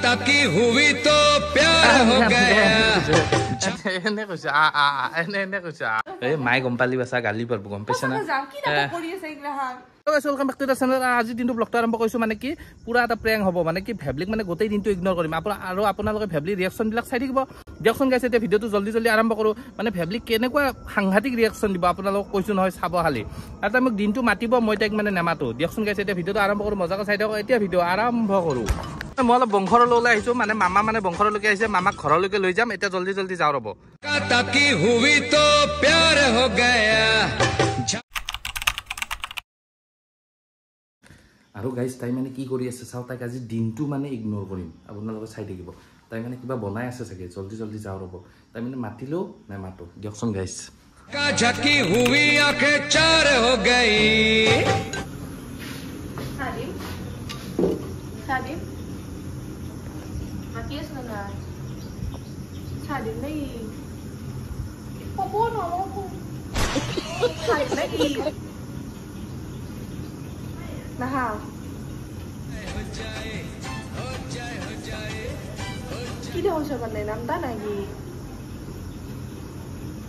ताकि हुई तो प्यार हो गया এনে কৈছে এনে কৈছে এই মায়ে গম পালি বাছা গালি পারব গম পাইছ না আজি দিনটো ব্লগটো আৰম্ভ কৰিছো মানে কি পুৰা এটা প্ৰেং হ'ব মানে কি ফেব্লিক মানে গোটেই দিনটো ইগনোৰ কৰিম আৰু আপোনালোকে ফেব্লিক ৰিয়েকশ্যন বিলাক চাই থাকিব দিয়কচোন গাইছে এতিয়া ভিডিঅ'টো জলদি আৰম্ভ কৰো মানে ফেব্লিক কেনেকুৱা সাংঘাতিক ৰিয়েকশ্যন দিব আপোনালোকক কৈছো নহয় চাব খালি আৰু তাই মোক দিনটো মাতিব মই তাইক মানে নেমাতো দিয়কচোন গাইছে এতিয়া ভিডিঅ'টো আৰম্ভ কৰো মজাকৈ চাই থাকক এতিয়া ভিডিঅ' আৰম্ভ কৰো মই অলপ বংশৰলৈ ওলাই আহিছো মানে মামা মানে বংশৰলৈকে আহিছে মামাক ঘৰলৈকে লৈ যাম এতিয়া জলদি যাওঁ ৰ'ব ताकि हुई तो प्यार हो गया আৰু গাইজ তাই মানে কি কৰি আছে চাওঁ তাইক আজি দিনটো মানে ইগনোৰ কৰিম আপোনালোকে চাই থাকিব তাই মানে কিবা বনাই আছে চাগে জলদি যাওঁ ৰ'ব তাই মানে মাতিলেও নেমাতো দিয়কচোন গাইজ झकी हुई आंखें चार हो गई Sadim Makias na na Sadim na Papuno ako Sadim na Nahaw Kita ko siya manay namda nagi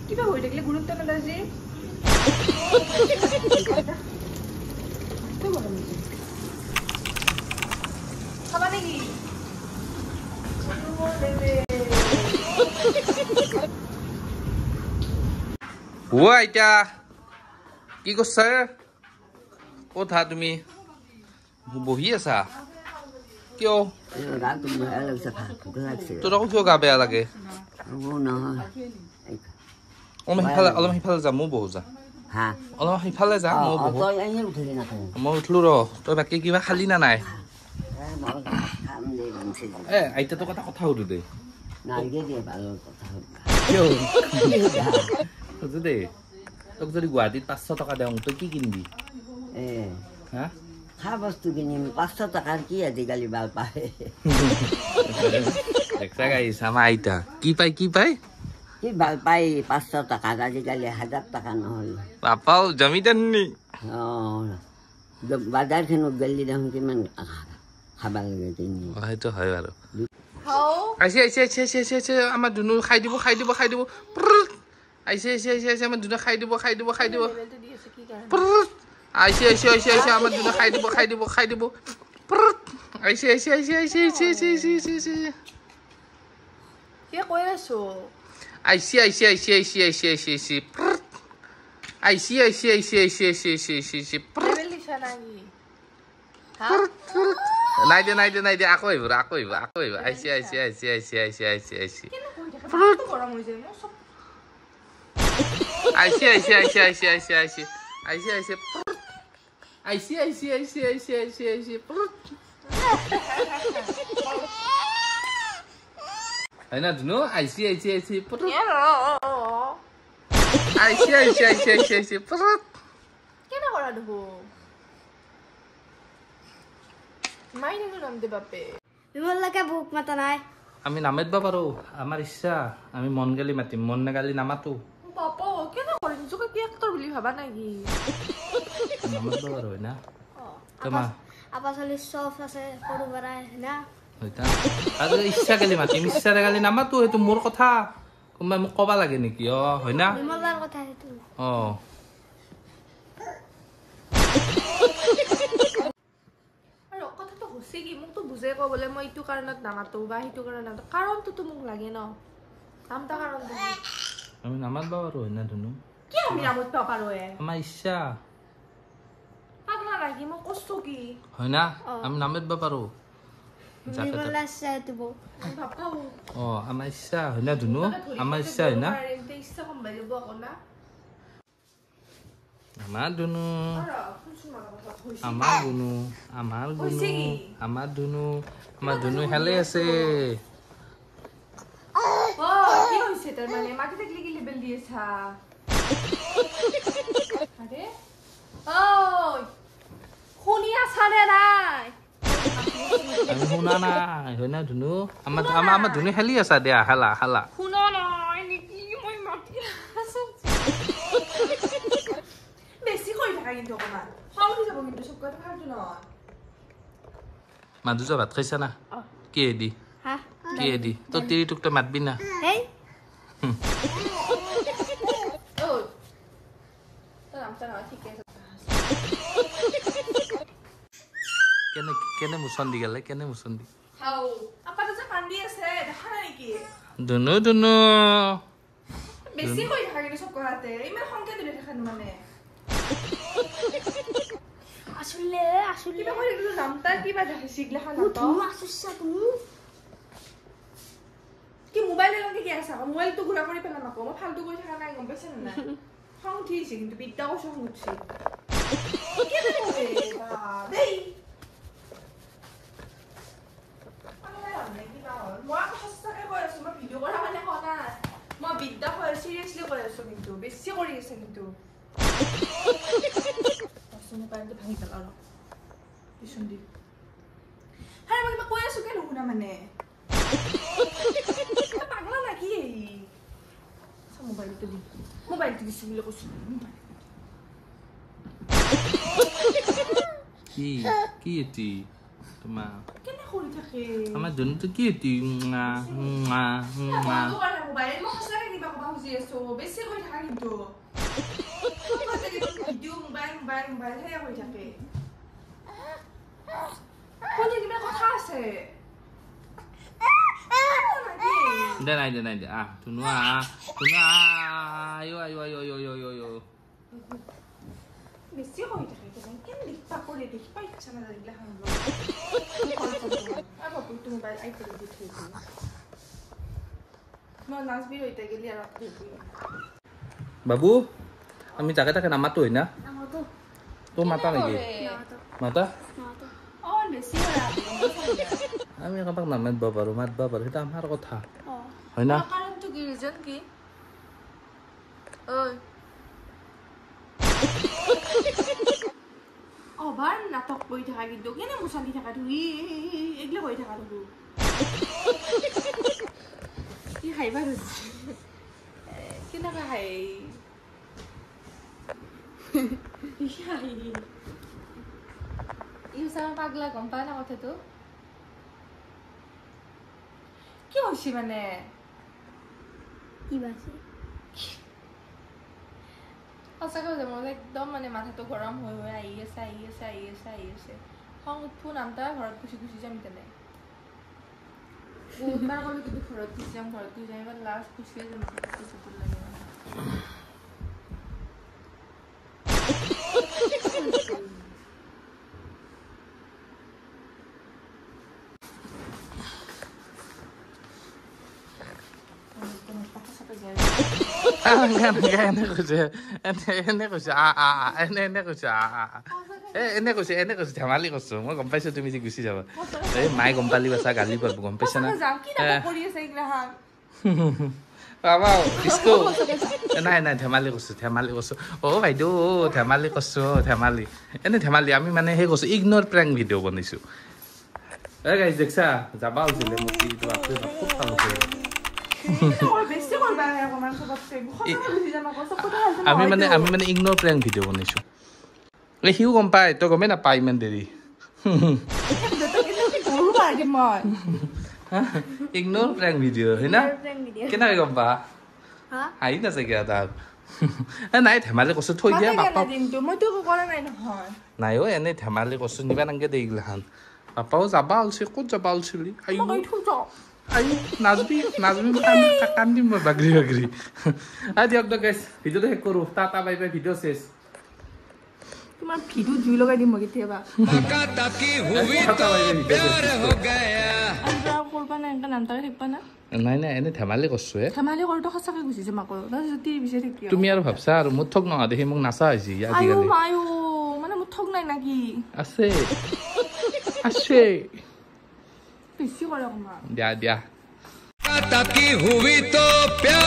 Kita ko idagli gulog ta na dazi Ito ba kami Sama lagi. ও আইতা কি করছে কোথা তুমি বহি আছা কিয় তোর কিয় গা বেয়া লাগে অলপ সিফালে যা মোৰ বহু যা অলপ সিফালে যা মই উঠলো ৰ তই বাকী কিবা খালি না নাই আইতা তোক এটা কথা সুধো দেই সুধো দেই তোক যদি গুৱাহাটীত 500 টকা দেওঁ তই কি কিনিবি হা খা বস্তু কিনিম 500 টকাৰ কি আজিকালি ভাল পায় দেখা গাইছ আমাৰ আইতা কি পায় কি ভাল পায় 500 টকা আজিকালি 1000 টকা নহল পাপাও জমিদার নি বাজাৰখনত গলি দেখোন কিমান খাবা লাগে তিনি হয়তো হয় বাৰু আইছে আমাৰ দুনু খাই দিব আইছে আমাৰ দুনু খাই দিব আইছে আমাৰ দুনু খাই দিব আইছে কি কৈ আছো আইছে লেভেল দিছা নাকি নাই দে আকৌ আহিব আইছে গৰম হৈ যায় হয় না দুনু আইছে কেনে কৰা দেখো মাই নেনো নাম দে বাপে বিমলকে বুক মাতা নাই আমি নামাতবা পাৰো আমাৰ ইচ্ছা আমি মন গালি মাতিম মন নাগালি নামাতো পাপা কেনে কৰে নিজকে কি এক্টৰ বুলি ভাবা নাকি নামাতবা পাৰো না তোমা আপা চলি সব আছে সৰু বৰাই না হয়তা আৰু ইচ্ছা গালি মাতিম ইচ্ছা গালি নামাতো এটো মোৰ কথা কোনবা মোক কবা লাগে নেকি হয় না বিমলৰ কথা হেতু কি মোক তো বুঝে কবলে মই ইটো কাৰণত নামাতো বা হিটো কাৰণত নামাতো কাৰণটো তো মোক লাগে ন নামটা কাৰণ আমি নামাতবা পাৰো হয় না দুনু কি আমি নামতবা পাৰো আমাৰ ইচ্ছা পাগলা লাগি মই কষ্ট কি হয় না আমি নামাতবা পাৰো বিমল আছে তুবো বাপা আমাৰ ইচ্ছা হয় না দুনু আমাৰ ইচ্ছা হয় না ইচ্ছা কম বালিব আকৌ না আমাৰ দুনু হেলে আছে কি হৈছে তাৰ মানে মাটি দেখলি কি লেবেল দি আছা আৰে ওই শুনি আছা নে নাই আমি শুনা নাই হয় না দুনু আমাৰ দুনু হেলি আছা দিয়া হালা শুনো নাই নেকি মই মাটি আছো বেছি কৰি থাকা কিন্তু অকমান খাওঁতে যাব কিন্তু চব কথা খাওঁতে নহয় মাদুজা ভাত খাইছা না কি দি হা কি দি তো তিৰি টুক তো মাতবি না হেই ও তোর নামটা না ঠিক আছে কেনে কেনে মুচন্দি গেলে কেনে মুচন্দি হাও আপা তো যে কান্দি আছে দেখা নাই নেকি দুনু দুনু বেছি কই থাকে নি সব কথাতে ইমান সংকে দিলে দেখান মানে আসলে আসলে কিবা কই দিলো নামটা কিবা দেখাইছি গলাখান তো তুমি আসুছা তুমি কি মোবাইল লগে কি আছে মোবাইল তো ঘুরা কৰি পেলা নকো মই ফালতু কৰি থাকা নাই গম পাইছ না খং উঠিছে কিন্তু বিদ্যা কষ্ট খং উঠছে কি দেবে বা দেই মই আকৌ সঁচাকে কৈ আছো মই ভিডিঅ' কৰা মানে কোৱা নাই মই বিদ্যা কৈ চিৰিয়াছলি কৈ আছো কিন্তু বেছি কৰি আছে কিন্তু মোবাইলটো ভাঙি পেলা অলপ টিউচন দি হ্যাঁ মই কিবা কৈ আছো কে নুশুনা মানে পাগলা নাকি মোবাইলটো দিছো বুলি কৈছো কি কি এটি তোমা কেনে কৰি থাকে আমাৰ দুনুটো কি এটি মোবাইল মই সঁচাকে কিবা ক'ব খুজি আছো বেছি কৰি থাকা কিন্তু ভিডিঅ' মোবাইল সেয়া কৰি থাকে কোনে কিবা কথা আছে দে নাই দে তুনু আয়ো আয়ো আয়ো আয়ো আয়ো আয়ো বেছি হৈ থাকে কেনে দেখবা কৰি দেখিবা ইচ্ছা নালাগিলে খান বাবু তুমি মোবাইল আইতে দি থৈ মই নাচবি ৰৈতে গেলি আৰু বাবু আমি জাগে তাকে নামাতো হয় না নামাতো তো মাতা নেকি মাতা অ বেছি আমি কাৰোবাক নামাতিব পাৰো মাতিব পাৰো সেইটো আমাৰ কথা অ হয় না কাৰণটো কি ৰিজন কি ঐ অভাৰ নাটক কৰি থাকা কিন্তু কেনে মুচালি থাকা তুমি এইগিলা কৰি থাকা তুমি কি খাইবা কেনেকুৱা খাই ইউচাৰ পাগলা গম পাই না কথাটো কি হৈছে মানে কি বাছে সঁচাকৈ যে মোৰ একদম মানে মাথাটো গৰম হৈ আহি আছে খং উঠবো নামটা ঘৰত গুচি যাম তেনে বহুতবাৰ ক'লো কিন্তু ঘৰত গুচি যাম এবাৰ লাষ্ট গুচিয়ে যাম লাগে এনে কৈছে ধেমালি কৰিছো মই গম পাইছো তুমি যে গুচি যাবা এই মায়ে গম পালি বাছা গালি পাব গম পাইছা না বাবা ডিস্কো নাই ধেমালি কৰিছো অ বাইদেউ ধেমালি কৰিছো ধেমালি আমি মানে সেই কৈছো ইগনৰ প্ৰেংক ভিডিঅ' বনাইছো এই গাইজ দেখছা যাবা হৈছিলে মোক খুব ভাল হৈছে আমি মানে ইগনৰ প্ৰেংক ভিডিঅ' বনাইছো এই সিও গম পায় তই গমেই নাপায় ইমান দেৰি ইগনৰ প্ৰেংক ভিডিঅ' হয় না কেনেকৈ গম পা হাঁহি নাচাগে তাক নাই ধেমালি কৈছো থৈ দিয়া পাপা নাই অ এনেই ধেমালি কৈছো নিবা নাংগে দে এইগিলাখান পাপাও যাবা ওলছি ক'ত যাবা ওলছিলি আয়ো নাচবি কান্দিম মই বাগৰি দিয়ক গাইছ ভিডিঅ'টো শেষ কৰোঁ টাটা বাই বাই ভিডিঅ' চেছ তোমাৰ ভিডিঅ' জুই লগাই দিম মই কেতিয়াবা কৰবা নাই এনেকৈ নামটাৰে থাকিবা না নাই এনে ধেমালি কৰছো ধেমালি কৰোঁতে সঁচাকৈ গুচি যাম আকৌ যদি বিচাৰি থাকি তুমি আৰু ভাবছা আৰু মোৰ ঠগ নহয় দেখি মোক নাচা হৈছে আজিকালি মানে মোৰ ঠগ নাই নাকি আছে বেছি কৰে অকণমান দিয়া ताकि हुई तो प्यार